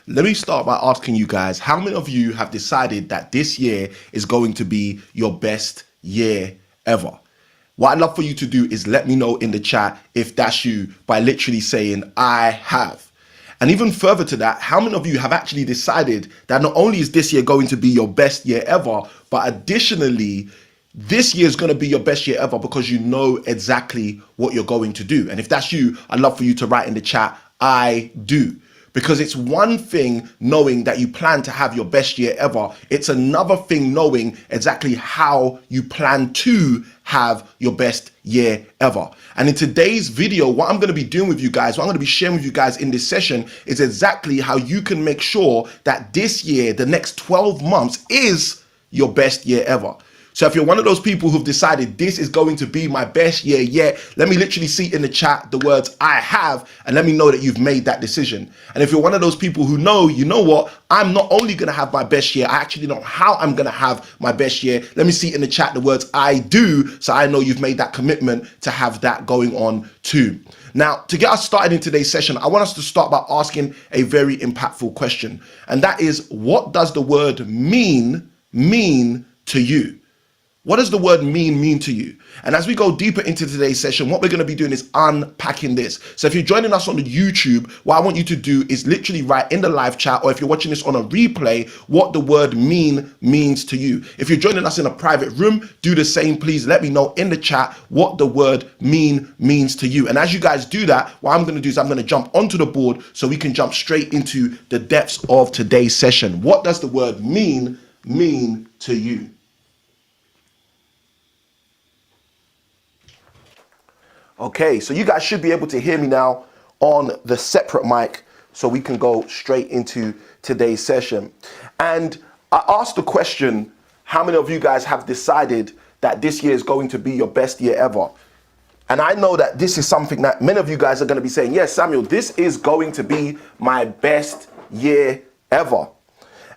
Let me start by asking you guys, how many of you have decided that this year is going to be your best year ever? What I'd love for you to do is let me know in the chat if that's you by literally saying, I have. And even further to that, how many of you have actually decided that not only is this year going to be your best year ever, but additionally, this year is going to be your best year ever because you know exactly what you're going to do. And if that's you, I'd love for you to write in the chat, I do. Because it's one thing knowing that you plan to have your best year ever. It's another thing knowing exactly how you plan to have your best year ever. And in today's video, what I'm going to be doing with you guys, what I'm going to be sharing with you guys in this session is exactly how you can make sure that this year, the next 12 months is your best year ever. So if you're one of those people who've decided this is going to be my best year yet, let me literally see in the chat the words I have, and let me know that you've made that decision. And if you're one of those people who know, you know what, I'm not only going to have my best year, I actually know how I'm going to have my best year. Let me see in the chat the words I do, so I know you've made that commitment to have that going on too. Now, to get us started in today's session, I want us to start by asking a very impactful question. And that is, what does the word mean to you? What does the word mean to you? And as we go deeper into today's session, what we're going to be doing is unpacking this. So if you're joining us on the YouTube, what I want you to do is literally write in the live chat, or if you're watching this on a replay, what the word means to you. If you're joining us in a private room, do the same. Please let me know in the chat what the word means to you. And as you guys do that, what I'm going to do is I'm going to jump onto the board so we can jump straight into the depths of today's session. What does the word mean to you? Okay, so you guys should be able to hear me now on the separate mic so we can go straight into today's session. And I asked the question, how many of you guys have decided that this year is going to be your best year ever? And I know that this is something that many of you guys are going to be saying, yes, Samuel, this is going to be my best year ever.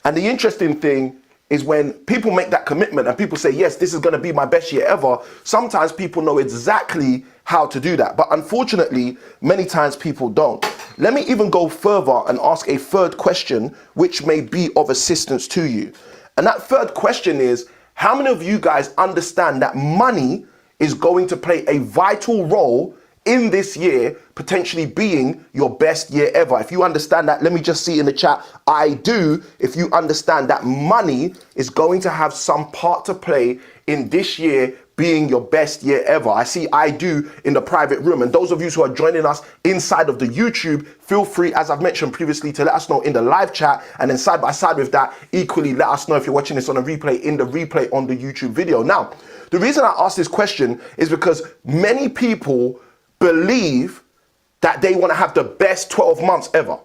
And the interesting thing is when people make that commitment and people say, yes, this is going to be my best year ever, sometimes people know exactly how to do that. But unfortunately, many times people don't. Let me even go further and ask a third question, which may be of assistance to you. And that third question is, how many of you guys understand that money is going to play a vital role in this year, potentially being your best year ever? If you understand that, let me just see in the chat, I do. If you understand that money is going to have some part to play in this year being your best year ever. I see I do in the private room. And those of you who are joining us inside of the YouTube, feel free, as I've mentioned previously, to let us know in the live chat. And then side by side with that, equally let us know if you're watching this on a replay in the replay on the YouTube video. Now, the reason I ask this question is because many people believe that they want to have the best 12 months ever.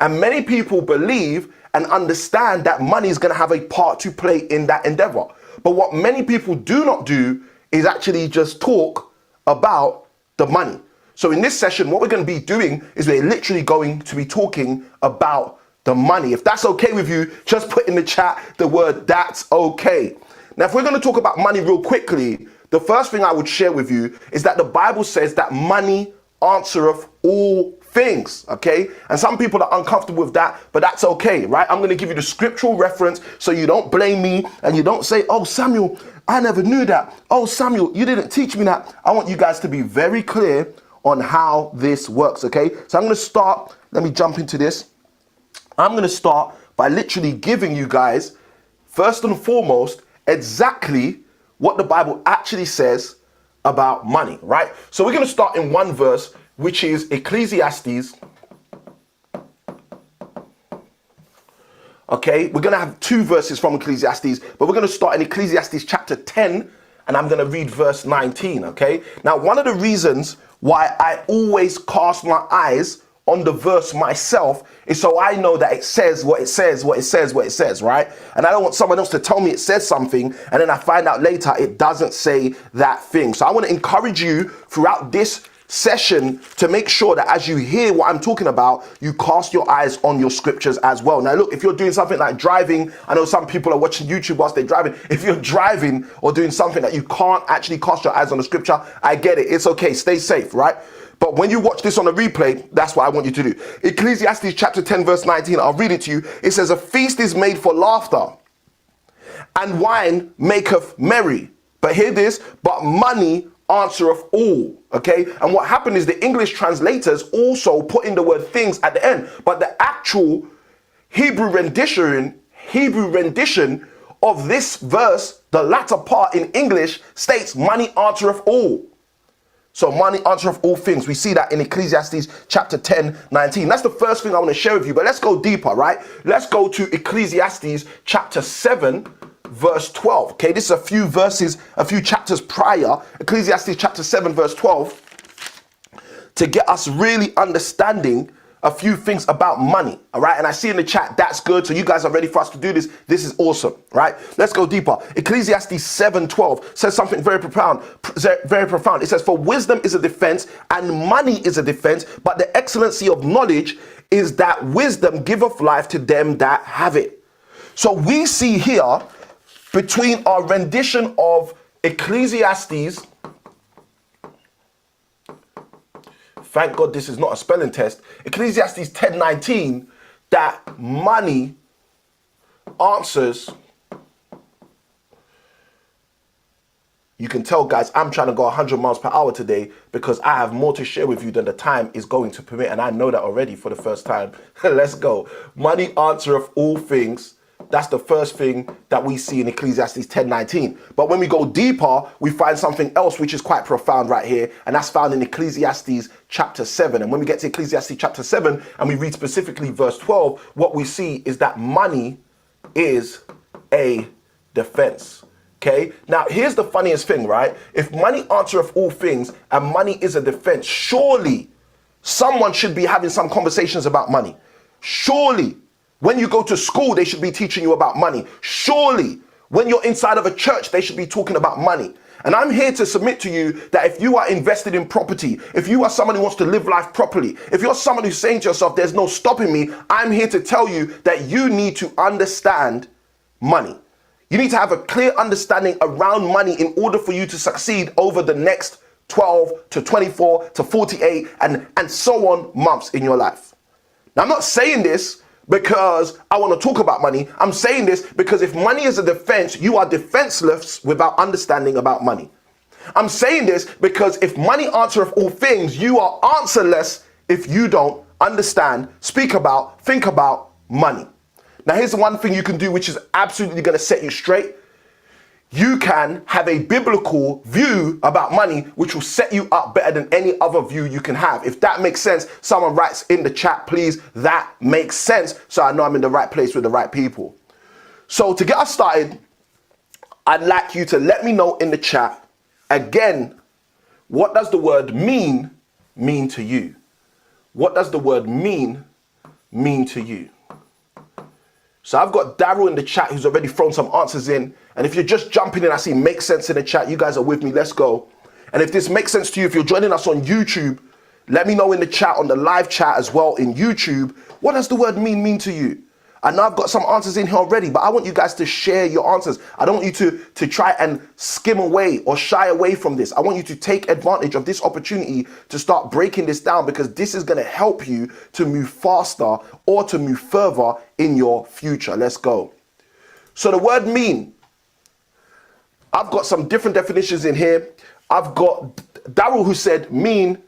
And many people believe and understand that money is going to have a part to play in that endeavor. But what many people do not do is actually just talk about the money. So in this session, what we're going to be doing is we're literally going to be talking about the money. If that's okay with you, just put in the chat the word "that's okay." Now, if we're going to talk about money real quickly, the first thing I would share with you is that the Bible says that money answereth all things, okay? And some people are uncomfortable with that, but that's okay, right? I'm going to give you the scriptural reference so you don't blame me and you don't say, oh, Samuel, I never knew that. Oh, Samuel, you didn't teach me that. I want you guys to be very clear on how this works, okay? So I'm going to start, let me jump into this. I'm going to start by literally giving you guys, first and foremost, exactly what the Bible actually says about money, right? So we're going to start in one verse, which is Ecclesiastes. Okay, we're going to have two verses from Ecclesiastes, but we're going to start in Ecclesiastes chapter 10, and I'm going to read verse 19, okay? Now, one of the reasons why I always cast my eyes on the verse myself is so I know that it says what it says, right? And I don't want someone else to tell me it says something and then I find out later it doesn't say that thing. So I want to encourage you throughout this session to make sure that as you hear what I'm talking about, you cast your eyes on your scriptures as well. Now look, if you're doing something like driving, I know some people are watching YouTube whilst they're driving. If you're driving or doing something that you can't actually cast your eyes on the scripture, I get it. It's okay. Stay safe, right? But when you watch this on a replay, that's what I want you to do. Ecclesiastes chapter 10 verse 19, I'll read it to you. It says, a feast is made for laughter, and wine maketh merry. But hear this, but money answereth all. Okay, and what happened is the English translators also put in the word things at the end, but the actual Hebrew rendition of this verse, the latter part in English, states money answereth all. So money answereth all things. We see that in Ecclesiastes chapter 10, 19. That's the first thing I want to share with you. But let's go deeper, right? Let's go to Ecclesiastes chapter 7, verse 12. Okay, this is a few verses, a few chapters prior. Ecclesiastes chapter 7, verse 12, to get us really understanding a few things about money, all right? And I see in the chat, that's good. So you guys are ready for us to do this. This is awesome, right? Let's go deeper. Ecclesiastes 7:12 says something very profound, very profound. It says, for wisdom is a defense and money is a defense, but the excellency of knowledge is that wisdom giveth life to them that have it. So we see here between our rendition of Ecclesiastes, thank God this is not a spelling test, Ecclesiastes 10:19, that money answers. You can tell, guys, I'm trying to go 100 miles per hour today because I have more to share with you than the time is going to permit, and I know that already for the first time. Let's go. Money answereth all things. That's the first thing that we see in Ecclesiastes 10:19. But when we go deeper, we find something else which is quite profound right here, and that's found in Ecclesiastes chapter 7. And when we get to Ecclesiastes chapter 7 and we read specifically verse 12, what we see is that money is a defense. Okay, now here's the funniest thing, right? If money answereth all things and money is a defense, surely someone should be having some conversations about money. Surely when you go to school, they should be teaching you about money. Surely when you're inside of a church, they should be talking about money. And I'm here to submit to you that if you are invested in property, if you are someone who wants to live life properly, if you're someone who's saying to yourself, there's no stopping me, I'm here to tell you that you need to understand money. You need to have a clear understanding around money in order for you to succeed over the next 12 to 24 to 48 and so on months in your life. Now, I'm not saying this because I want to talk about money. I'm saying this because if money is a defense, you are defenseless without understanding about money. I'm saying this because if money answereth all things, you are answerless if you don't understand, speak about, think about money. Now, here's the one thing you can do which is absolutely going to set you straight. You can have a biblical view about money which will set you up better than any other view you can have. If that makes sense, someone writes in the chat, please, that makes sense, so I know I'm in the right place with the right people. So to get us started, I'd like you to let me know in the chat, again, what does the word mean to you? What does the word mean to you? So I've got Daryl in the chat who's already thrown some answers in. And if you're just jumping in, I see make sense in the chat. You guys are with me. Let's go. And if this makes sense to you, if you're joining us on YouTube, let me know in the chat, on the live chat as well in YouTube. What does the word mean to you? I know I've got some answers in here already, but I want you guys to share your answers. I don't want you to try and skim away or shy away from this. I want you to take advantage of this opportunity to start breaking this down, because this is going to help you to move faster or to move further in your future. Let's go. So the word mean, I've got some different definitions in here. I've got Daryl who said mean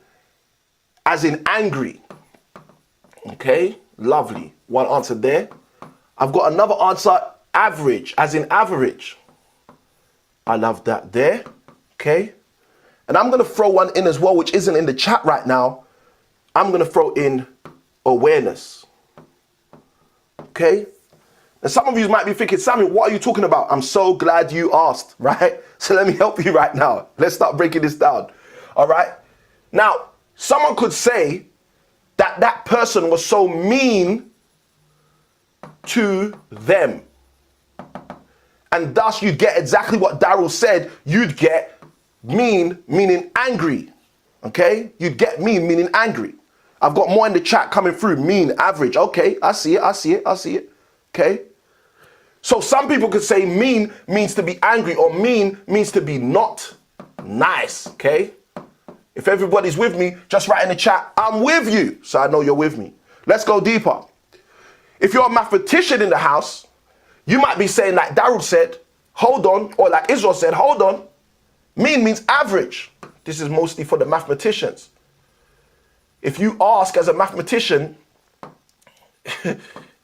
as in angry. Okay, lovely. One answer there. I've got another answer, average, as in average. I love that there. Okay. And I'm going to throw one in as well, which isn't in the chat right now. I'm going to throw in awareness. Okay. And some of you might be thinking, Samuel, what are you talking about? I'm so glad you asked, right? So let me help you right now. Let's start breaking this down. All right. Now, someone could say that that person was so mean to them, and thus you get exactly what Daryl said. You'd get mean meaning angry. Okay, you'd get mean meaning angry. I've got more in the chat coming through. Mean, average. Okay, I see it. Okay, so some people could say mean means to be angry, or mean means to be not nice. Okay, If everybody's with me, just write in the chat, I'm with you, so I know you're with me. Let's go deeper. If you're a mathematician in the house, you might be saying like Daryl said, hold on, or like Israel said, hold on. Mean means average. This is mostly for the mathematicians. If you ask as a mathematician,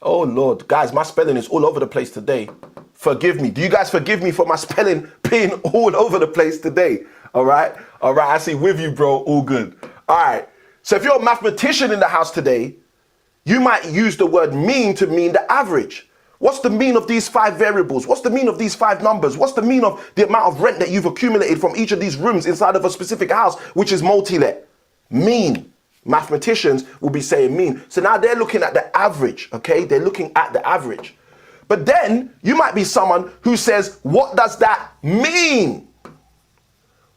oh Lord, guys, my spelling is all over the place today. Forgive me. Do you guys forgive me for my spelling being all over the place today? All right. All right. I see with you, bro. All good. All right. So if you're a mathematician in the house today, you might use the word mean to mean the average. What's the mean of these 5 variables? What's the mean of these 5 numbers? What's the mean of the amount of rent that you've accumulated from each of these rooms inside of a specific house, which is multi-let? Mean. Mathematicians will be saying mean. So now they're looking at the average, okay? They're looking at the average. But then you might be someone who says, what does that mean?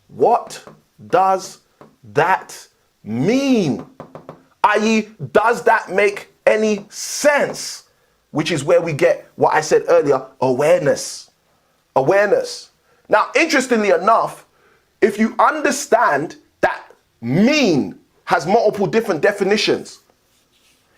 What does that mean? I.e., does that make any sense? Which is where we get what I said earlier, awareness. Awareness. Now, interestingly enough, if you understand that mean has multiple different definitions,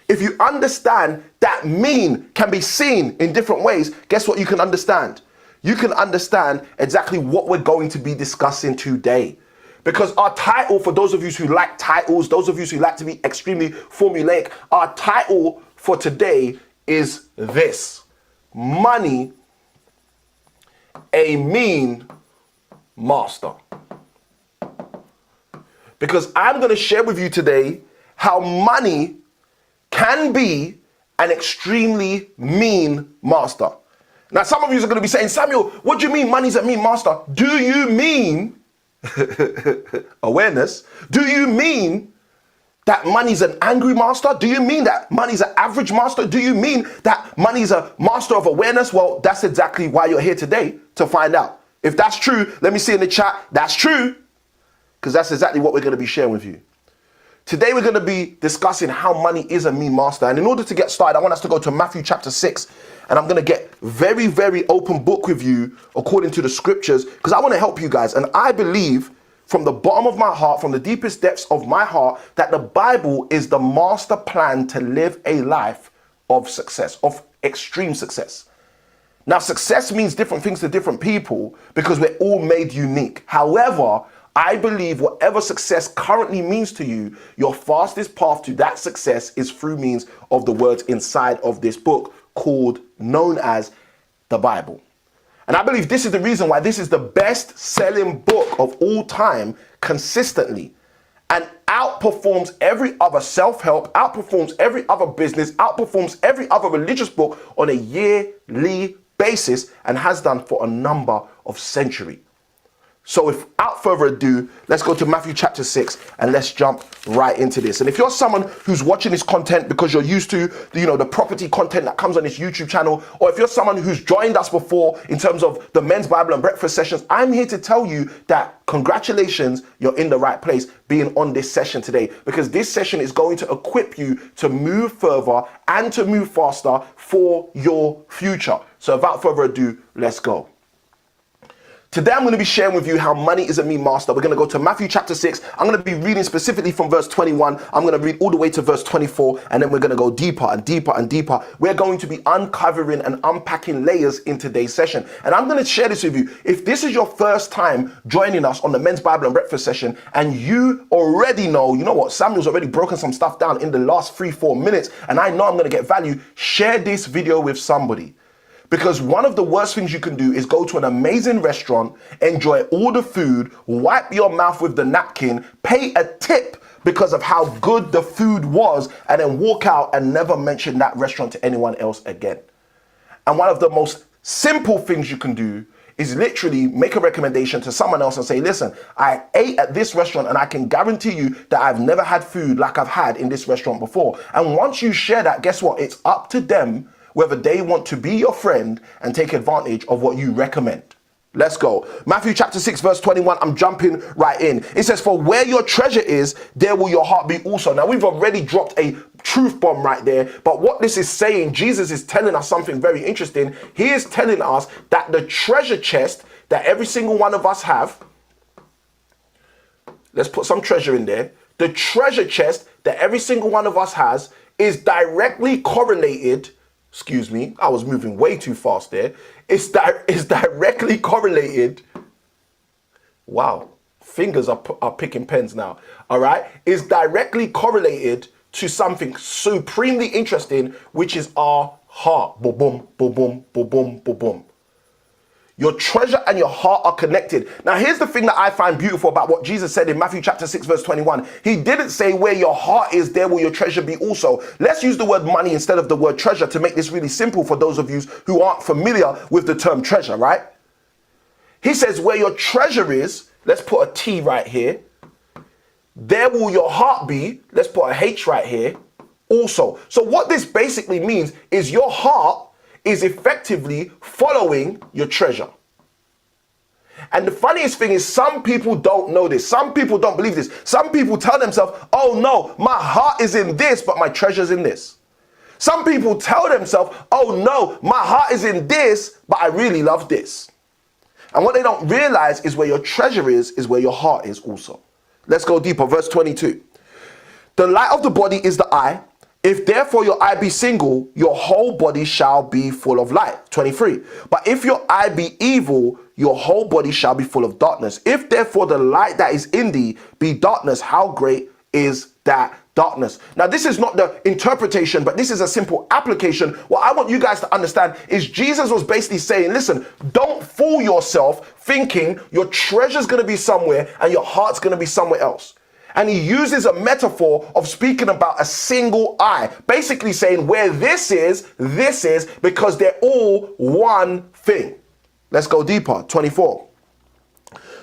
if you understand that mean can be seen in different ways, guess what you can understand? You can understand exactly what we're going to be discussing today. Because our title, for those of you who like titles, those of you who like to be extremely formulaic, our title for today is this: Money, a Mean Master. Because I'm going to share with you today how money can be an extremely mean master. Now, some of you are going to be saying, Samuel, what do you mean money's a mean master? Do you mean awareness? Do you mean that money's an angry master? Do you mean that money's an average master? Do you mean that money's a master of awareness? Well, that's exactly why you're here today, to find out. If that's true, let me see in the chat, that's true. Because that's exactly what we're going to be sharing with you. Today we're going to be discussing how money is a mean master. And in order to get started, I want us to go to Matthew chapter 6. And I'm going to get very, very open book with you according to the scriptures, because I want to help you guys. And I believe from the bottom of my heart, from the deepest depths of my heart, that the Bible is the master plan to live a life of success, of extreme success. Now, success means different things to different people because we're all made unique. However, I believe whatever success currently means to you, your fastest path to that success is through means of the words inside of this book known as the Bible. And I believe this is the reason why this is the best selling book of all time consistently, and outperforms every other self-help, outperforms every other business, outperforms every other religious book on a yearly basis, and has done for a number of centuries. So without further ado, let's go to Matthew chapter 6 and let's jump right into this. And if you're someone who's watching this content because you're used to the property content that comes on this YouTube channel, or if you're someone who's joined us before in terms of the men's Bible and breakfast sessions, I'm here to tell you that congratulations, you're in the right place being on this session today, because this session is going to equip you to move further and to move faster for your future. So without further ado, let's go. Today I'm going to be sharing with you how money is a mean master. We're going to go to Matthew chapter 6. I'm going to be reading specifically from verse 21. I'm going to read all the way to verse 24, and then we're going to go deeper and deeper and deeper. We're going to be uncovering and unpacking layers in today's session. And I'm going to share this with you. If this is your first time joining us on the men's Bible and breakfast session, and you already know, you know what, Samuel's already broken some stuff down in the last 3-4 minutes, and I know I'm going to get value, share this video with somebody. Because one of the worst things you can do is go to an amazing restaurant, enjoy all the food, wipe your mouth with the napkin, pay a tip because of how good the food was, and then walk out and never mention that restaurant to anyone else again. And one of the most simple things you can do is literally make a recommendation to someone else and say, listen, I ate at this restaurant and I can guarantee you that I've never had food like I've had in this restaurant before. And once you share that, guess what? It's up to them whether they want to be your friend and take advantage of what you recommend. Let's go. Matthew chapter 6 verse 21, I'm jumping right in. It says, for where your treasure is, there will your heart be also. Now we've already dropped a truth bomb right there, but what this is saying, Jesus is telling us something very interesting. He is telling us that the treasure chest that every single one of us have, let's put some treasure in there. The treasure chest that every single one of us has is directly correlated, excuse me, I was moving way too fast there. It's directly correlated. Wow, fingers are picking pens now. All right, is directly correlated to something supremely interesting, which is our heart. Boom, boom, boom, boom, boom, boom, boom, boom. Your treasure and your heart are connected. Now, here's the thing that I find beautiful about what Jesus said in Matthew chapter 6, verse 21. He didn't say where your heart is, there will your treasure be also. Let's use the word money instead of the word treasure to make this really simple for those of you who aren't familiar with the term treasure, right? He says where your treasure is, let's put a T right here. There will your heart be, let's put a H right here, also. So what this basically means is your heart is effectively following your treasure. And the funniest thing is some people don't know this. Some people don't believe this. Some people tell themselves, oh no, my heart is in this, but my treasure's in this. Some people tell themselves, oh no, my heart is in this, but I really love this. And what they don't realize is where your treasure is where your heart is also. Let's go deeper. Verse 22. The light of the body is the eye. If therefore your eye be single, your whole body shall be full of light. 23. But if your eye be evil, your whole body shall be full of darkness. If therefore the light that is in thee be darkness, how great is that darkness? Now, this is not the interpretation, but this is a simple application. What I want you guys to understand is Jesus was basically saying, listen, don't fool yourself thinking your treasure's going to be somewhere and your heart's going to be somewhere else. And he uses a metaphor of speaking about a single eye, basically saying where this is, because they're all one thing. Let's go deeper. 24.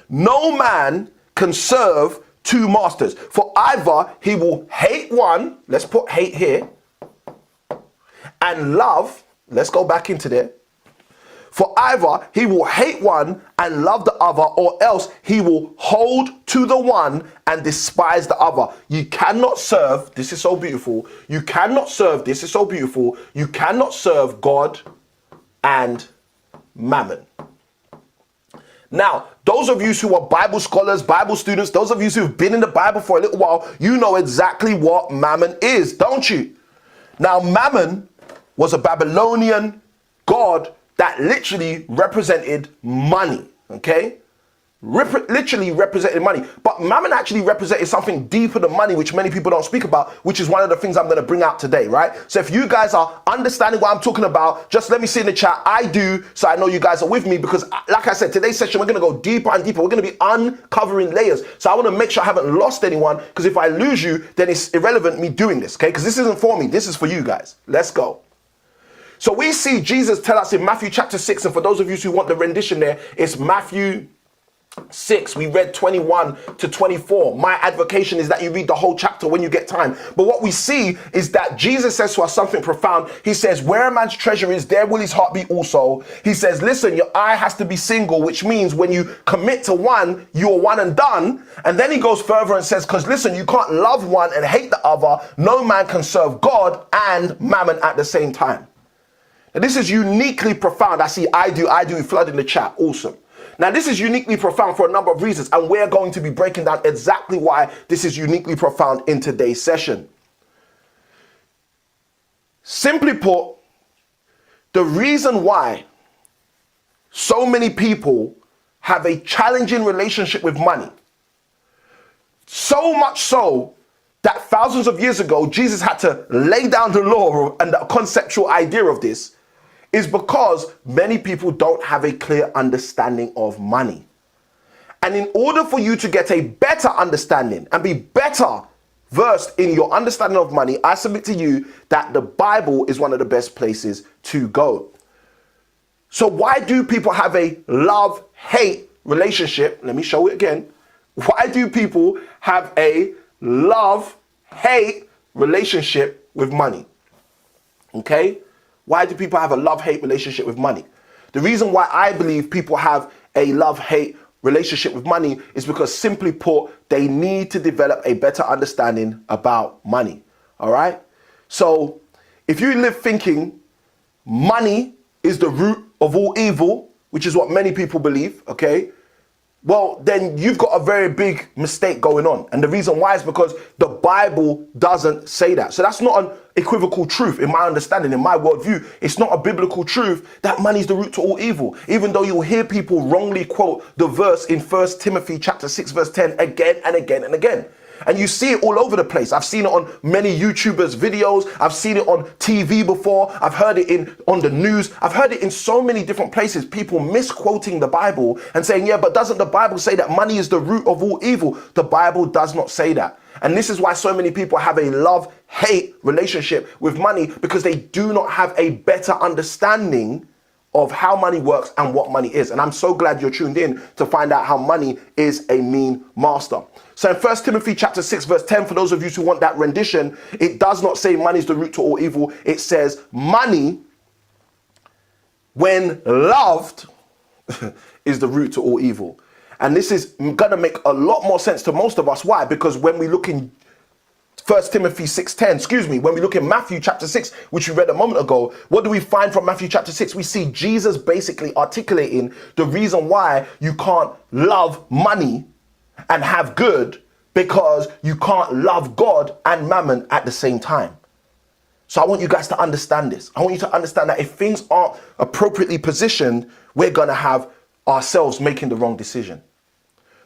No man can serve two masters, for either he will hate one, let's put hate here, and love, let's go back into there. For either he will hate one and love the other, or else he will hold to the one and despise the other. You cannot serve, this is so beautiful, you cannot serve, this is so beautiful, you cannot serve God and mammon. Now, those of you who are Bible scholars, Bible students, those of you who've been in the Bible for a little while, you know exactly what mammon is, don't you? Now, mammon was a Babylonian god that literally represented money, okay? Literally represented money. But mammon actually represented something deeper than money, which many people don't speak about, which is one of the things I'm going to bring out today, right? So if you guys are understanding what I'm talking about, just let me see in the chat, I do, so I know you guys are with me, because like I said, today's session, we're going to go deeper and deeper. We're going to be uncovering layers. So I want to make sure I haven't lost anyone, because if I lose you, then it's irrelevant me doing this, okay? Because this isn't for me, this is for you guys. Let's go. So we see Jesus tell us in Matthew chapter 6, and for those of you who want the rendition there, it's Matthew 6, we read 21 to 24. My advocation is that you read the whole chapter when you get time. But what we see is that Jesus says to us something profound. He says, where a man's treasure is, there will his heart be also. He says, listen, your eye has to be single, which means when you commit to one, you're one and done. And then he goes further and says, because listen, you can't love one and hate the other. No man can serve God and mammon at the same time. Now, this is uniquely profound. I see I do flood in the chat. Awesome. Now, this is uniquely profound for a number of reasons, and we're going to be breaking down exactly why this is uniquely profound in today's session. Simply put, the reason why so many people have a challenging relationship with money, so much so that thousands of years ago, Jesus had to lay down the law and the conceptual idea of this, is because many people don't have a clear understanding of money. And in order for you to get a better understanding and be better versed in your understanding of money, I submit to you that the Bible is one of the best places to go. So why do people have a love-hate relationship? Let me show it again. Why do people have a love-hate relationship with money? Okay? Why do people have a love-hate relationship with money? The reason why I believe people have a love-hate relationship with money is because, simply put, they need to develop a better understanding about money. All right? So if you live thinking money is the root of all evil, which is what many people believe, okay? well, then you've got a very big mistake going on. And the reason why is because the Bible doesn't say that. So that's not an equivocal truth in my understanding, in my worldview. It's not a biblical truth that money is the root to all evil. Even though you'll hear people wrongly quote the verse in 1 Timothy chapter 6, verse 10 again and again and again. And you see it all over the place. I've seen it on many YouTubers' videos. I've seen it on TV before. I've heard it on the news. I've heard it in so many different places. People misquoting the Bible and saying, yeah, but doesn't the Bible say that money is the root of all evil? The Bible does not say that. And this is why so many people have a love-hate relationship with money, because they do not have a better understanding of how money works and what money is. And I'm so glad you're tuned in to find out how money is a mean master. So in 1 Timothy chapter 6, verse 10, for those of you who want that rendition, it does not say money is the root to all evil. It says money, when loved, is the root to all evil. And this is gonna make a lot more sense to most of us. Why? Because when we look in 1 Timothy 6:10, when we look in Matthew chapter 6, which we read a moment ago, what do we find from Matthew chapter 6? We see Jesus basically articulating the reason why you can't love money and have good, because you can't love God and mammon at the same time. So I want you guys to understand this. I want you to understand that if things aren't appropriately positioned, we're gonna have ourselves making the wrong decision.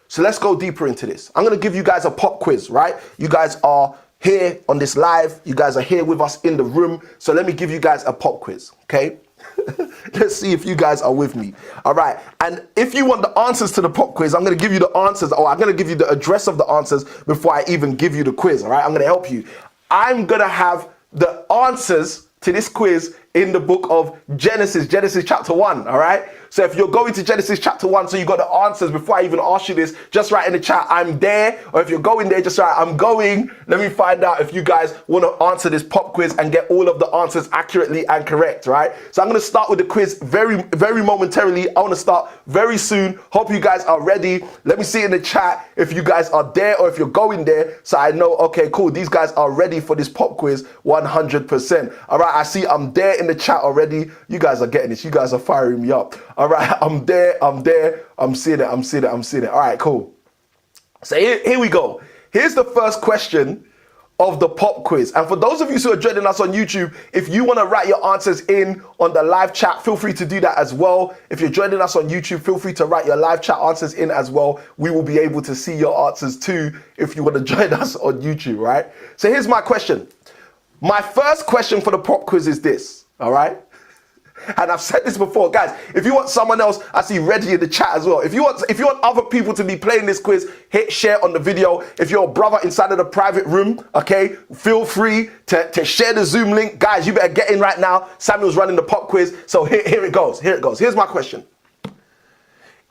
So let's go deeper into this. I'm gonna give you guys a pop quiz, right? You guys are here on this live. You guys are here with us in the room. So let me give you guys a pop quiz, okay? Let's see if you guys are with me. All right. And if you want the answers to the pop quiz, I'm going to give you the answers, or I'm going to give you the address of the answers before I even give you the quiz. All right. I'm going to help you. I'm going to have the answers to this quiz in the book of Genesis chapter 1. All right. So if you're going to Genesis chapter 1, so you got the answers before I even ask you this, just write in the chat, I'm there. Or if you're going there, just write, I'm going. Let me find out if you guys want to answer this pop quiz and get all of the answers accurately and correct, right? So I'm going to start with the quiz very momentarily. I want to start very soon. Hope you guys are ready. Let me see in the chat if you guys are there or if you're going there, so I know, okay, cool, these guys are ready for this pop quiz 100%. All right, I see I'm there in the chat already. You guys are getting this. You guys are firing me up. All right, I'm there. I'm seeing it. All right, cool. So here we go. Here's the first question of the pop quiz. And for those of you who are joining us on YouTube, if you want to write your answers in on the live chat, feel free to do that as well. If you're joining us on YouTube, feel free to write your live chat answers in as well. We will be able to see your answers too if you want to join us on YouTube, right? So here's my question. My first question for the pop quiz is this, all right? And I've said this before, guys, if you want someone else, I see Reggie in the chat as well. If you want other people to be playing this quiz, hit share on the video. If you're a brother inside of the private room, okay, feel free to share the Zoom link. Guys, you better get in right now. Samuel's running the pop quiz. So here it goes. Here's my question.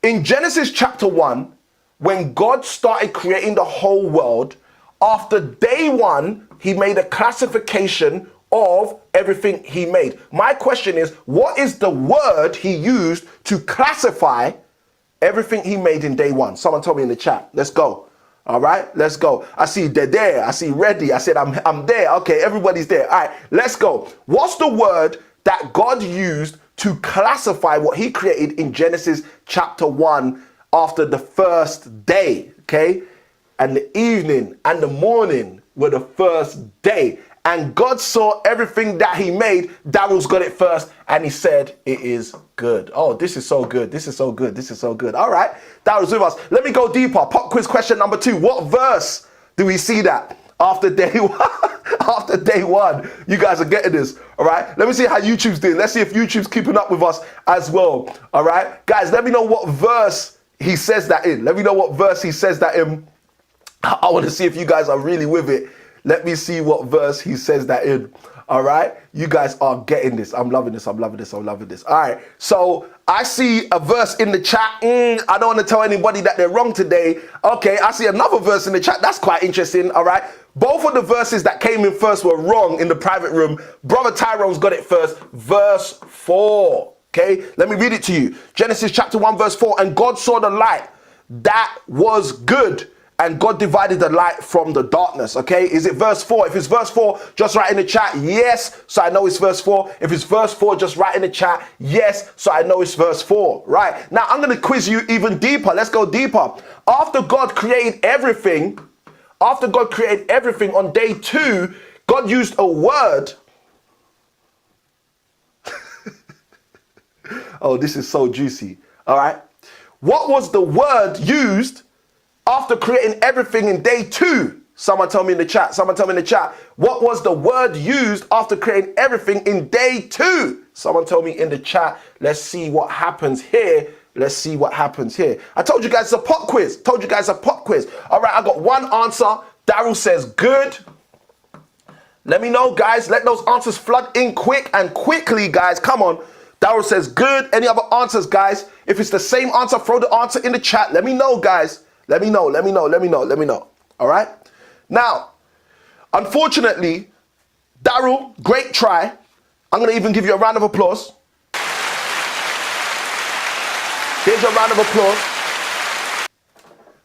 In Genesis chapter 1, when God started creating the whole world, after day 1, he made a classification of everything he made. My question is, what is the word he used to classify everything he made in day 1? Someone told me in the chat. Let's go. All right, let's go. I see they're there. I see ready. I said I'm there. Okay, everybody's there. All right, let's go. What's the word that God used to classify what he created in Genesis chapter 1 after the first day? Okay, and the evening and the morning were the first day. And God saw everything that he made. Daryl's got it first, and he said, it is good. Oh, this is so good. This is so good. This is so good. All right, Daryl's with us. Let me go deeper. Pop quiz question number 2. What verse do we see that after day 1? After day 1, you guys are getting this. All right, let me see how YouTube's doing. Let's see if YouTube's keeping up with us as well. All right, guys, let me know what verse he says that in. Let me know what verse he says that in. I want to see if you guys are really with it. Let me see what verse he says that in. All right. You guys are getting this. I'm loving this. I'm loving this. I'm loving this. All right. So I see a verse in the chat. I don't want to tell anybody that they're wrong today. Okay. I see another verse in the chat. That's quite interesting. All right. Both of the verses that came in first were wrong in the private room. Brother Tyrone's got it first. Verse 4. Okay. Let me read it to you. Genesis chapter 1 verse 4. And God saw the light that was good, and God divided the light from the darkness, okay? Is it verse 4? If it's verse 4, just write in the chat, yes, so I know it's verse 4. If it's verse 4, just write in the chat, yes, so I know it's verse 4, right? Now, I'm going to quiz you even deeper. Let's go deeper. After God created everything on day 2, God used a word. Oh, this is so juicy, all right? What was the word used after creating everything in day 2? Someone tell me in the chat. What was the word used after creating everything in day 2? Someone tell me in the chat. Let's see what happens here. I told you guys it's a pop quiz. All right, I got one answer. Daryl says good. Let me know, guys. Let those answers flood in quickly, guys. Come on. Daryl says good. Any other answers, guys? If it's the same answer, throw the answer in the chat. Let me know, guys. Let me know. All right? Now, unfortunately, Daryl, great try. I'm going to even give you a round of applause. Here's your round of applause.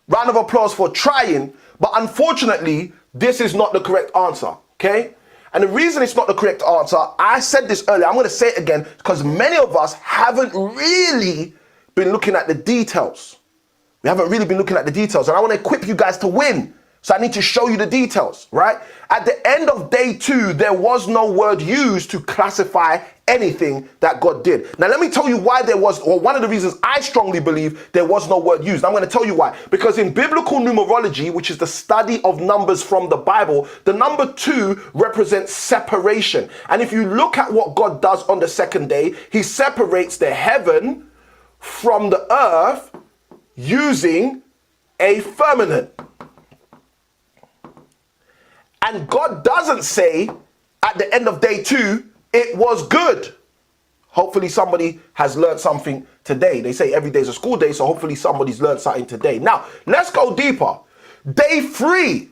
Round of applause for trying. But unfortunately, this is not the correct answer, okay? And the reason it's not the correct answer, I said this earlier, I'm going to say it again, because many of us haven't really been looking at the details. We haven't really been looking at the details, and I want to equip you guys to win. So I need to show you the details, right? At the end of day 2, there was no word used to classify anything that God did. Now, let me tell you why there was, or one of the reasons I strongly believe there was no word used. I'm going to tell you why. Because in biblical numerology, which is the study of numbers from the Bible, the number 2 represents separation. And if you look at what God does on the second day, he separates the heaven from the earth using a firmament. And God doesn't say at the end of day 2, it was good. Hopefully somebody has learned something today. They say every day is a school day, so hopefully somebody's learned something today. Now, let's go deeper. Day 3.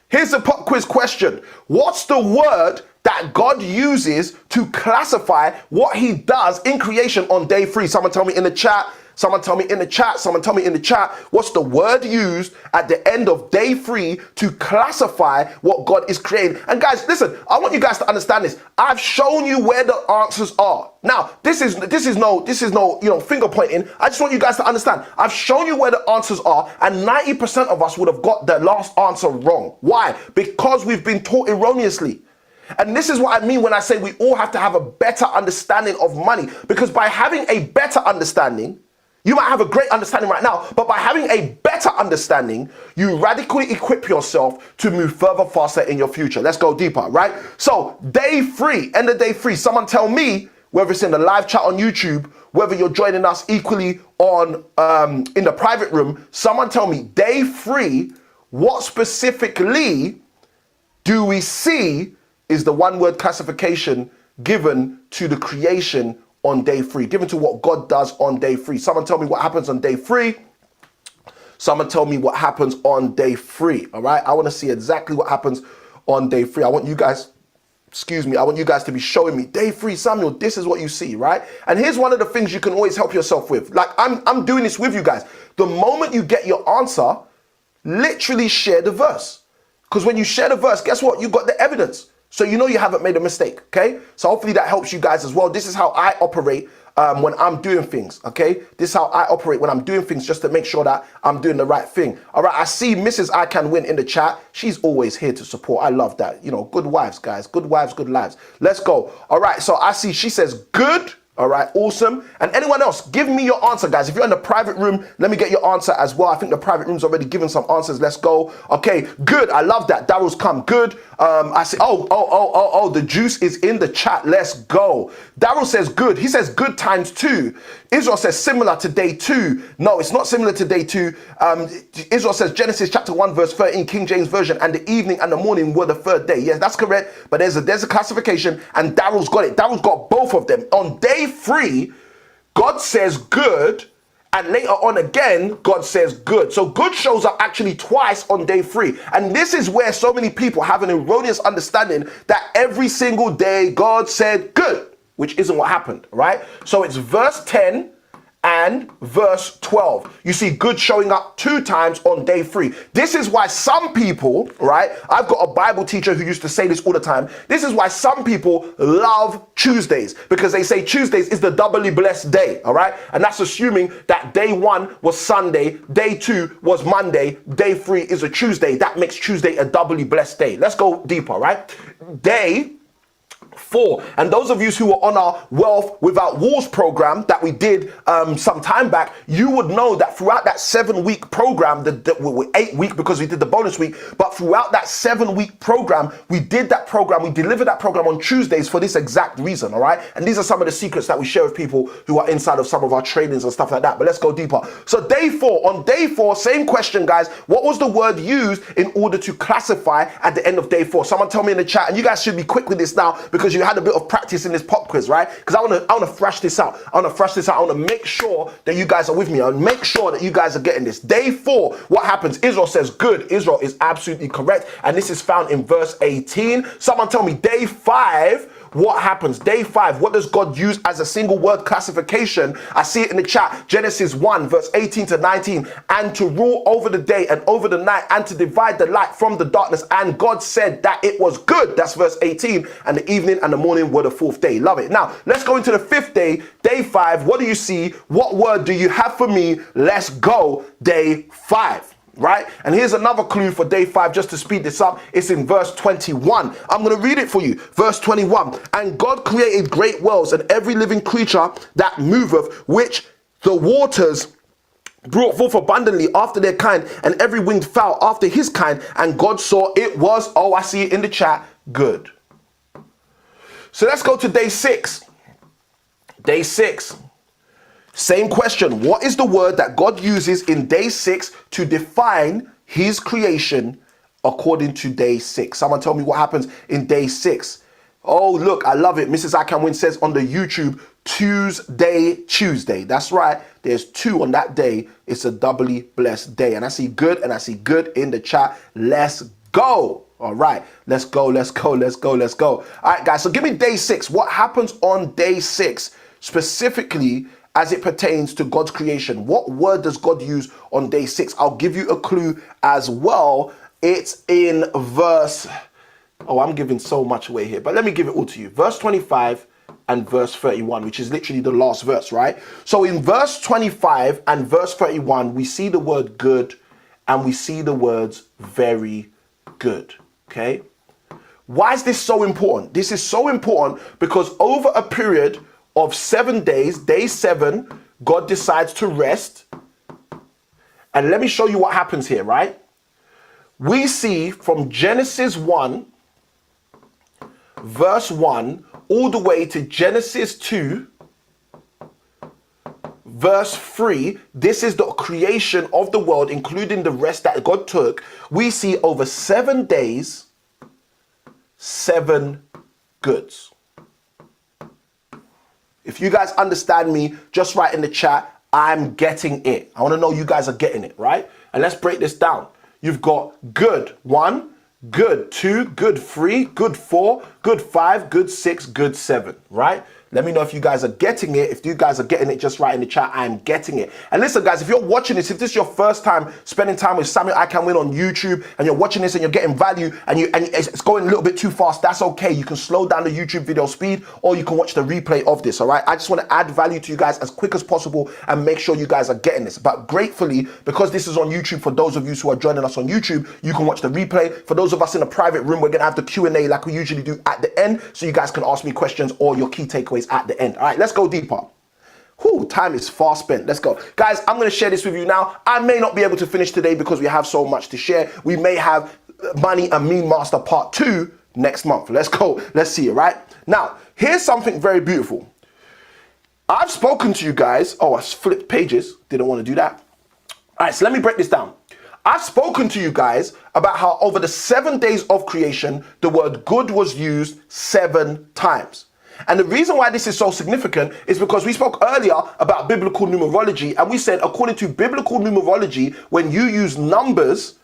Here's the pop quiz question. What's the word that God uses to classify what he does in creation on day 3? Someone tell me in the chat. What's the word used at the end of day 3 to classify what God is creating? And guys, listen, I want you guys to understand this. I've shown you where the answers are. Now, this is no, finger pointing. I just want you guys to understand. I've shown you where the answers are, and 90% of us would have got the last answer wrong. Why? Because we've been taught erroneously. And this is what I mean when I say we all have to have a better understanding of money. Because by having a better understanding, you might have a great understanding right now, but by having a better understanding, you radically equip yourself to move further, faster in your future. Let's go deeper, right? So day 3, end of day 3, someone tell me, whether it's in the live chat on YouTube, whether you're joining us equally on in the private room, someone tell me, day 3, what specifically do we see is the one word classification given to the creation on day 3, given to what God does on day 3. Someone tell me what happens on day 3. Someone tell me what happens on day 3. All right. I want to see exactly what happens on day 3. I want you guys to be showing me day 3, Samuel, this is what you see, right? And here's one of the things you can always help yourself with. Like I'm doing this with you guys. The moment you get your answer, literally share the verse. Because when you share the verse, guess what? You got the evidence. So you know you haven't made a mistake, okay? So hopefully that helps you guys as well. This is how I operate when I'm doing things, okay? This is how I operate when I'm doing things, just to make sure that I'm doing the right thing. All right, I see Mrs. I Can Win in the chat. She's always here to support. I love that. You know, good wives, guys. Good wives, good lives. Let's go. All right, so I see she says good. All right, awesome. And anyone else, give me your answer, guys. If you're in the private room, let me get your answer as well. I think the private room's already given some answers. Let's go. Okay, good. I love that. Daryl's come. Good. I see. Oh, the juice is in the chat. Let's go. Daryl says good. He says good times 2. Israel says similar to day 2. No, it's not similar to day 2. Israel says Genesis chapter 1 verse 13, King James Version, and the evening and the morning were the 3rd day. Yes, that's correct. But there's a classification, and Daryl's got it. Daryl's got both of them. On day 3, God says good, and later on again, God says good. So good shows up actually twice on day 3. And this is where so many people have an erroneous understanding that every single day God said good, which isn't what happened, right? So it's verse 10 and verse 12. You see good showing up 2 times on day 3. This is why some people, right? I've got a Bible teacher who used to say this all the time. This is why some people love Tuesdays, because they say Tuesdays is the doubly blessed day, all right? And that's assuming that day 1 was Sunday, day 2 was Monday, day 3 is a Tuesday. That makes Tuesday a doubly blessed day. Let's go deeper, right? Day 4. And those of you who were on our Wealth Without Walls program that we did some time back, you would know that throughout that 7-week program, the 8-week because we did the bonus week, but throughout that 7-week program, we did that program, we delivered that program on Tuesdays for this exact reason, all right? And these are some of the secrets that we share with people who are inside of some of our trainings and stuff like that. But let's go deeper. So day 4, on day 4, same question, guys. What was the word used in order to classify at the end of day 4? Someone tell me in the chat, and you guys should be quick with this now because you had a bit of practice in this pop quiz, right? Because I want to thrash this out. I want to make sure that you guys are with me. I want to make sure that you guys are getting this. Day 4, what happens? Israel says good. Israel is absolutely correct. And this is found in verse 18. Someone tell me day 5, what happens? Day 5, what does God use as a single word classification? I see it in the chat. Genesis 1 verse 18 to 19. And to rule over the day and over the night and to divide the light from the darkness. And God said that it was good. That's verse 18. And the evening and the morning were the 4th day. Love it. Now let's go into the 5th day. Day 5. What do you see? What word do you have for me? Let's go. Day 5. Right? And here's another clue for day 5, just to speed this up. It's in verse 21. I'm going to read it for you. Verse 21. And God created great whales and every living creature that moveth, which the waters brought forth abundantly after their kind, and every winged fowl after his kind. And God saw it was, oh, I see it in the chat, good. So let's go to day 6. Day 6. Same question. What is the word that God uses in day 6 to define his creation according to day 6? Someone tell me what happens in day 6. Oh, look, I love it. Mrs. I Can Win says on the YouTube, Tuesday. That's right. There's 2 on that day. It's a doubly blessed day. And I see good in the chat. Let's go. All right, let's go. All right, guys, so give me day 6. What happens on day 6 specifically as it pertains to God's creation? What word does God use on day 6? I'll give you a clue as well. It's in verse, oh, I'm giving so much away here, but let me give it all to you. Verse 25 and verse 31, which is literally the last verse, right? So in verse 25 and verse 31, we see the word good and we see the words very good, okay? Why is this so important? This is so important because over a period of 7 days, day 7, God decides to rest. And let me show you what happens here, right? We see from Genesis 1, verse 1, all the way to Genesis 2, verse 3. This is the creation of the world, including the rest that God took. We see over 7 days, 7 goods. If you guys understand me, just write in the chat, I'm getting it. I want to know you guys are getting it, right? And let's break this down. You've got good 1, good 2, good 3, good 4, good 5, good 6, good 7, right? Let me know if you guys are getting it. If you guys are getting it, just write in the chat, I'm getting it. And listen, guys, if you're watching this, if this is your first time spending time with Samuel I Can Win on YouTube, and you're watching this and you're getting value, and it's going a little bit too fast, that's okay. You can slow down the YouTube video speed, or you can watch the replay of this, all right? I just want to add value to you guys as quick as possible and make sure you guys are getting this. But gratefully, because this is on YouTube, for those of you who are joining us on YouTube, you can watch the replay. For those of us in a private room, we're going to have the Q&A like we usually do at the end, so you guys can ask me questions or your key takeaways at the end. All right, let's go deeper. Whew, time is far spent. Let's go. Guys, I'm going to share this with you now. I may not be able to finish today because we have so much to share. We may have Money and Mean Master Part 2 next month. Let's go. Let's see it, right? Now, here's something very beautiful. I've spoken to you guys. Oh, I flipped pages. Didn't want to do that. All right, so let me break this down. I've spoken to you guys about how over the 7 days of creation, the word good was used 7 times. And the reason why this is so significant is because we spoke earlier about biblical numerology, and we said according to biblical numerology, when you use numbers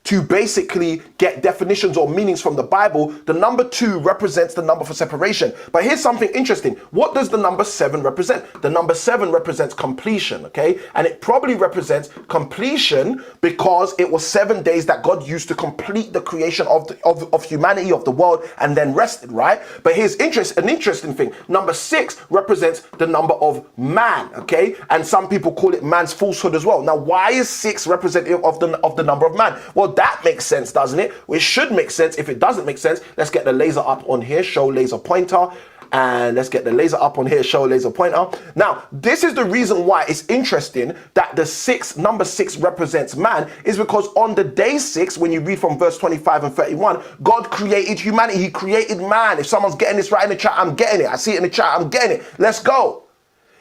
to basically get definitions or meanings from the Bible, the number 2 represents the number for separation. But here's something interesting. What does the number 7 represent? The number 7 represents completion, okay? And it probably represents completion because it was 7 days that God used to complete the creation of humanity, of the world, and then rested, right? But here's an interesting thing. Number 6 represents the number of man, okay? And some people call it man's falsehood as well. Now, why is 6 representative of the number of man? Well, that makes sense, doesn't it? It should make sense. If it doesn't make sense, let's get the laser up on here, show laser pointer. And let's get the laser up on here, show laser pointer. Now, this is the reason why it's interesting that the number 6 represents man, is because on the day 6, when you read from verse 25 and 31, God created humanity. He created man. If someone's getting this right in the chat, I'm getting it. I see it in the chat, I'm getting it. Let's go.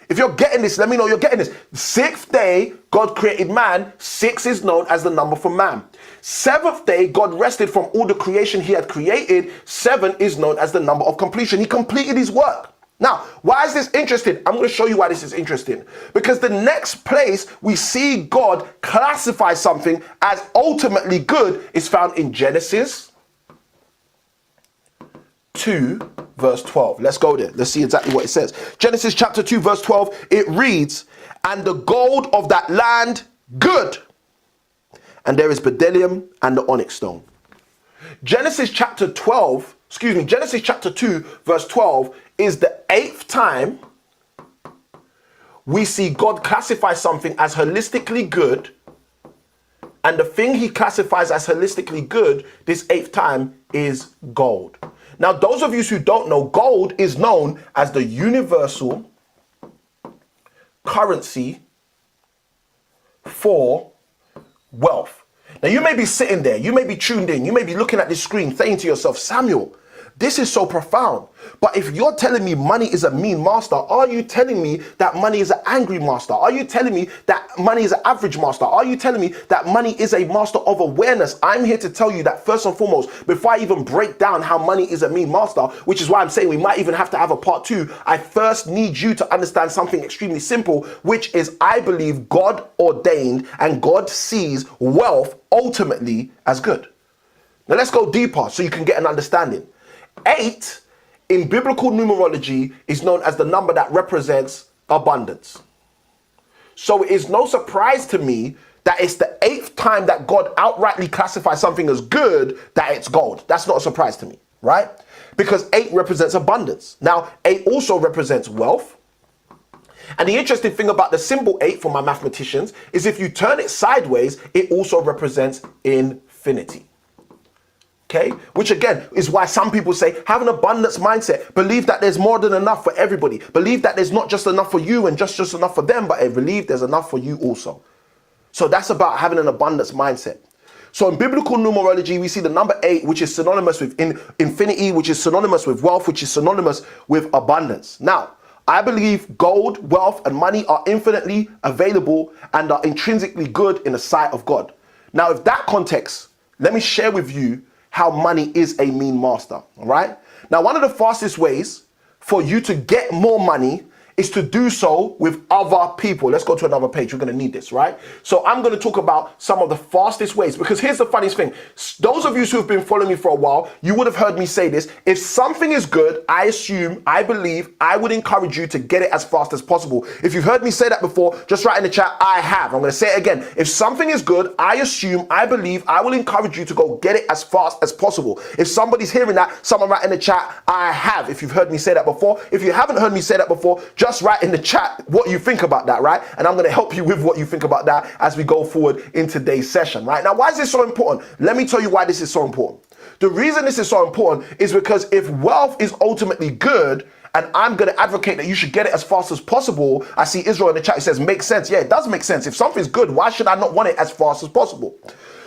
If you're getting this, let me know you're getting this. 6th day, God created man. 6 is known as the number for man. 7th day, God rested from all the creation he had created. 7 is known as the number of completion. He completed his work. Now, why is this interesting? I'm going to show you why this is interesting. Because the next place we see God classify something as ultimately good is found in Genesis 2 verse 12. Let's go there. Let's see exactly what it says. Genesis chapter 2 verse 12, it reads, and the gold of that land good, and there is bdellium and the onyx stone. Genesis chapter 2 verse 12 is the 8th time we see God classify something as holistically good, and the thing he classifies as holistically good this 8th time is gold. Now, those of you who don't know, gold is known as the universal currency for wealth. Now, you may be sitting there, you may be tuned in, you may be looking at this screen saying to yourself, Samuel, this is so profound. But if you're telling me money is a mean master, are you telling me that money is an angry master? Are you telling me that money is an average master? Are you telling me that money is a master of awareness? I'm here to tell you that first and foremost, before I even break down how money is a mean master, which is why I'm saying we might even have to have a part 2, I first need you to understand something extremely simple, which is I believe God ordained and God sees wealth ultimately as good. Now let's go deeper so you can get an understanding. 8 in biblical numerology is known as the number that represents abundance. So it is no surprise to me that it's the 8th time that God outrightly classifies something as good that it's gold. That's not a surprise to me, right? Because 8 represents abundance. Now, 8 also represents wealth. And the interesting thing about the symbol 8 for my mathematicians is if you turn it sideways, it also represents infinity. Okay, which again is why some people say have an abundance mindset. Believe that there's more than enough for everybody. Believe that there's not just enough for you and just enough for them, but I believe there's enough for you also. So that's about having an abundance mindset. So in biblical numerology, we see the number 8, which is synonymous with infinity, which is synonymous with wealth, which is synonymous with abundance. Now, I believe gold, wealth, and money are infinitely available and are intrinsically good in the sight of God. Now, with that context, let me share with you how money is a mean master, all right? Now, one of the fastest ways for you to get more money is to do so with other people. Let's go to another page. We're going to need this, right? So I'm going to talk about some of the fastest ways, because here's the funniest thing. Those of you who have been following me for a while, you would have heard me say this. If something is good, I assume, I believe, I would encourage you to get it as fast as possible. If you've heard me say that before, just write in the chat, I have. I'm going to say it again. If something is good, I assume, I believe, I will encourage you to go get it as fast as possible. If somebody's hearing that, someone write in the chat, I have. If you've heard me say that before. If you haven't heard me say that before, just write in the chat what you think about that, right? And I'm going to help you with what you think about that as we go forward in today's session, right? Now, why is this so important? Let me tell you why this is so important. The reason this is so important is because if wealth is ultimately good, and I'm going to advocate that you should get it as fast as possible. I see Israel in the chat, he says, makes sense. Yeah, it does make sense. If something's good, why should I not want it as fast as possible?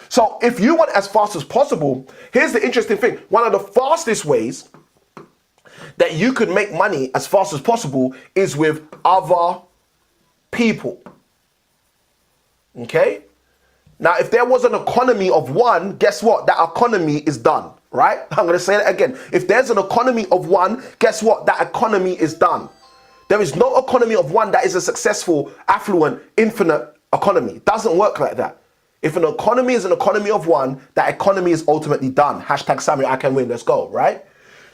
So if you want it as fast as possible, here's the interesting thing. One of the fastest ways that you could make money as fast as possible is with other people. Okay? Now, if there was an economy of one, guess what? That economy is done, right? I'm going to say that again. If there's an economy of one, guess what? That economy is done. There is no economy of one that is a successful, affluent, infinite economy. It doesn't work like that. If an economy is an economy of one, that economy is ultimately done. Hashtag Samuel, I can win, let's go, right?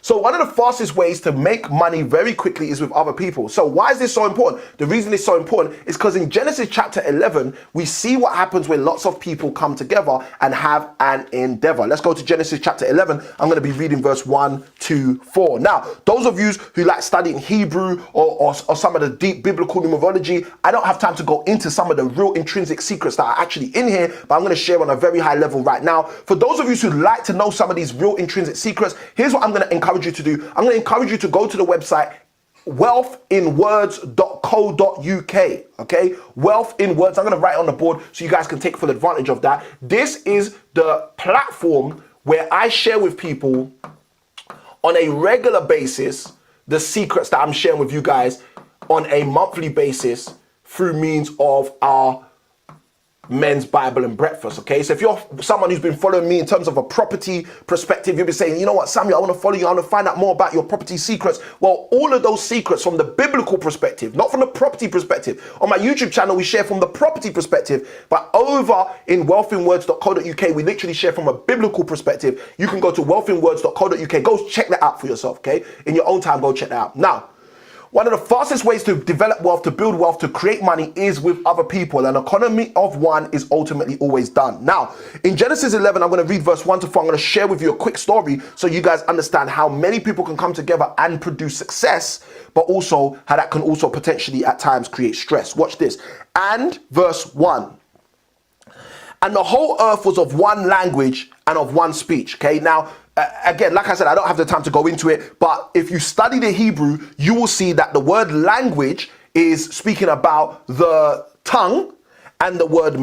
So one of the fastest ways to make money very quickly is with other people. So why is this so important? The reason it's so important is because in Genesis chapter 11, we see what happens when lots of people come together and have an endeavor. Let's go to Genesis chapter 11. I'm going to be reading verse 1 to 4. Now, those of you who like studying Hebrew or some of the deep biblical numerology, I don't have time to go into some of the real intrinsic secrets that are actually in here, but I'm going to share on a very high level right now. For those of you who like to know some of these real intrinsic secrets, here's what I'm going to encourage you to do. I'm going to encourage you to go to the website wealthinwords.co.uk. okay, wealth in words. I'm going to write it on the board so you guys can take full advantage of that. This is the platform where I share with people on a regular basis the secrets that I'm sharing with you guys on a monthly basis through means of our men's Bible and breakfast. Okay, so if you're someone who's been following me in terms of a property perspective, you'll be saying, you know what, Samuel, I want to follow you, I want to find out more about your property secrets. Well, all of those secrets from the biblical perspective, not from the property perspective. On my YouTube channel, we share from the property perspective, but over in wealthinwords.co.uk, we literally share from a biblical perspective. You can go to wealthinwords.co.uk, go check that out for yourself. Okay, in your own time, go check that out. Now, one of the fastest ways to develop wealth, to build wealth, to create money is with other people. An economy of one is ultimately always done. Now, in Genesis 11, I'm going to read verse 1 to 4. I'm going to share with you a quick story so you guys understand how many people can come together and produce success, but also how that can also potentially at times create stress. Watch this. And verse 1. And the whole earth was of one language and of one speech. Okay, now, again, like I said, I don't have the time to go into it, but if you study the Hebrew, you will see that the word language is speaking about the tongue, and the word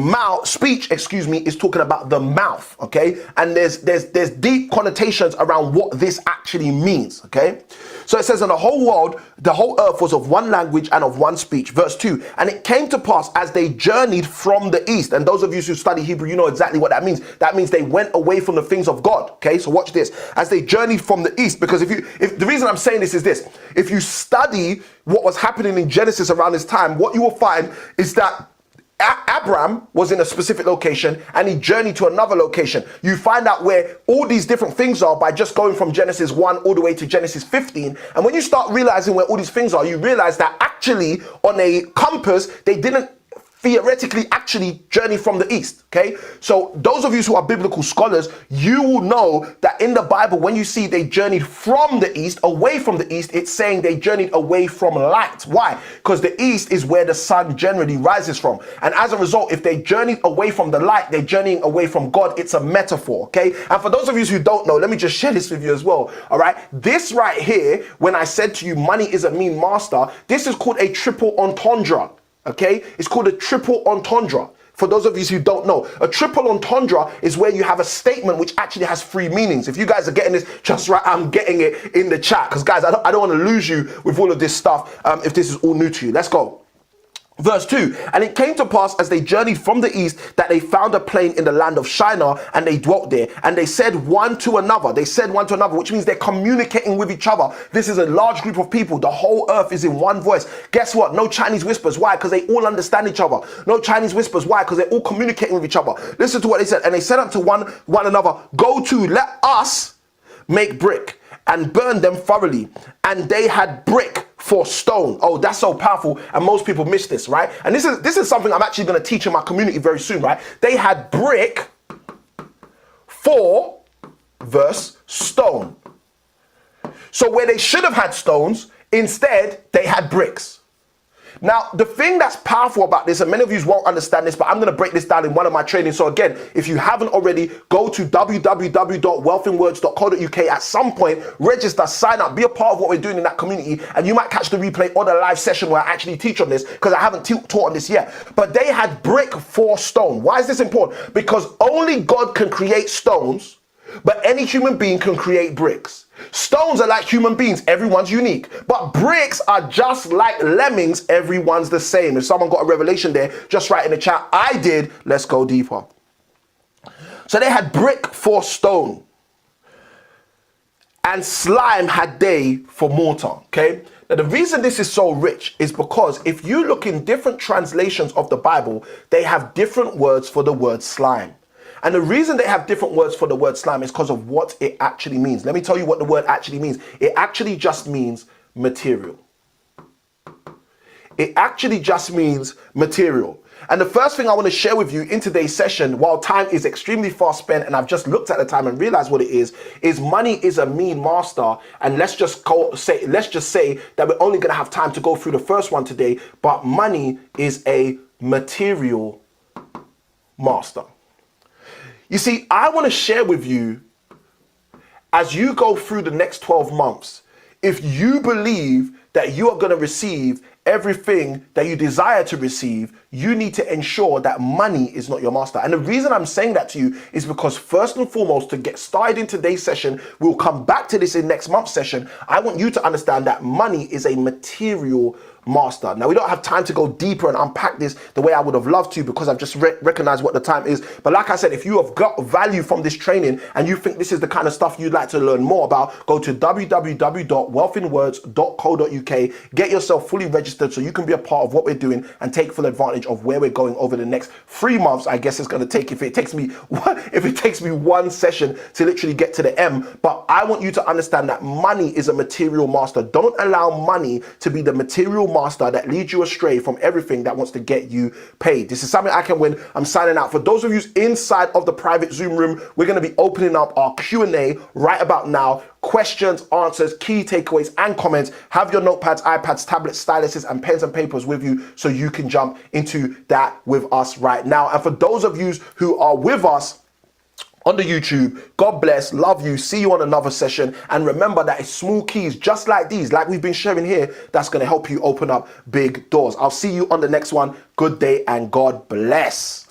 speech, is talking about the mouth, okay? And there's deep connotations around what this actually means, okay? So it says, in the whole world, the whole earth was of one language and of one speech. Verse 2, and it came to pass as they journeyed from the east. And those of you who study Hebrew, you know exactly what that means. That means they went away from the things of God, okay? So watch this. As they journeyed from the east, because if the reason I'm saying this is this, if you study what was happening in Genesis around this time, what you will find is that Abraham was in a specific location and he journeyed to another location. You find out where all these different things are by just going from Genesis 1 all the way to Genesis 15. And when you start realizing where all these things are, you realize that actually on a compass, they didn't theoretically actually journey from the east, okay? So those of you who are biblical scholars, you will know that in the Bible, when you see they journeyed from the east, away from the east, it's saying they journeyed away from light. Why? Because the east is where the sun generally rises from. And as a result, if they journeyed away from the light, they're journeying away from God. It's a metaphor, okay? And for those of you who don't know, let me just share this with you as well, all right? This right here, when I said to you, money is a mean master, this is called a triple entendre. Okay, it's called a triple entendre. For those of you who don't know, a triple entendre is where you have a statement which actually has three meanings. If you guys are getting this just right, I'm getting it in the chat, because guys, I don't want to lose you with all of this stuff if this is all new to you. Let's go. Verse 2, and it came to pass as they journeyed from the east that they found a plain in the land of Shinar, and they dwelt there. And they said one to another, which means they're communicating with each other. This is a large group of people. The whole earth is in one voice. Guess what? No Chinese whispers. Why? Because they all understand each other. No Chinese whispers. Why? Because they're all communicating with each other. Listen to what they said. And they said unto one another, go to, let us make brick and burn them thoroughly. And they had brick for stone. Oh, that's so powerful. And most people miss this, right? And this is something I'm actually going to teach in my community very soon, right? They had brick for verse stone. So where they should have had stones, instead they had bricks. Now, the thing that's powerful about this, and many of you won't understand this, but I'm going to break this down in one of my trainings. So again, if you haven't already, go to www.wealthinwords.co.uk at some point, register, sign up, be a part of what we're doing in that community, and you might catch the replay or the live session where I actually teach on this, because I haven't taught on this yet. But they had brick for stone. Why is this important? Because only God can create stones, but any human being can create bricks. Stones are like human beings, everyone's unique. But bricks are just like lemmings, everyone's the same. If someone got a revelation there, just write in the chat, I did. Let's go deeper. So they had brick for stone. and slime had they for mortar. Okay. Now, the reason this is so rich is because if you look in different translations of the Bible, they have different words for the word slime. And the reason they have different words for the word slime is because of what it actually means. Let me tell you what the word actually means. It actually just means material. It actually just means material. And the first thing I want to share with you in today's session, while time is extremely fast spent and I've just looked at the time and realized what it is money is a mean master. And let's just say that we're only going to have time to go through the first one today, but money is a material master. You see, I want to share with you, as you go through the next 12 months, if you believe that you are going to receive everything that you desire to receive, you need to ensure that money is not your master. And the reason I'm saying that to you is because first and foremost, to get started in today's session, we'll come back to this in next month's session. I want you to understand that money is a material master. Now, we don't have time to go deeper and unpack this the way I would have loved to because I've just recognized what the time is. But like I said, if you have got value from this training and you think this is the kind of stuff you'd like to learn more about, go to www.wealthinwords.co.uk, get yourself fully registered so you can be a part of what we're doing and take full advantage of where we're going over the next 3 months. I guess it's going to take, if it takes me one session to literally get to the M. But I want you to understand that money is a material master. Don't allow money to be the material master that leads you astray from everything that wants to get you paid. This is something I can win. I'm signing out. For those of you inside of the private Zoom room, we're going to be opening up our Q&A right about now. Questions, answers, key takeaways, and comments. Have your notepads, iPads, tablets, styluses, and pens and papers with you so you can jump into that with us right now. And for those of you who are with us on the YouTube, God bless, love you, see you on another session. And remember that it's small keys just like these, like we've been sharing here, that's going to help you open up big doors. I'll see you on the next one. Good day and God bless.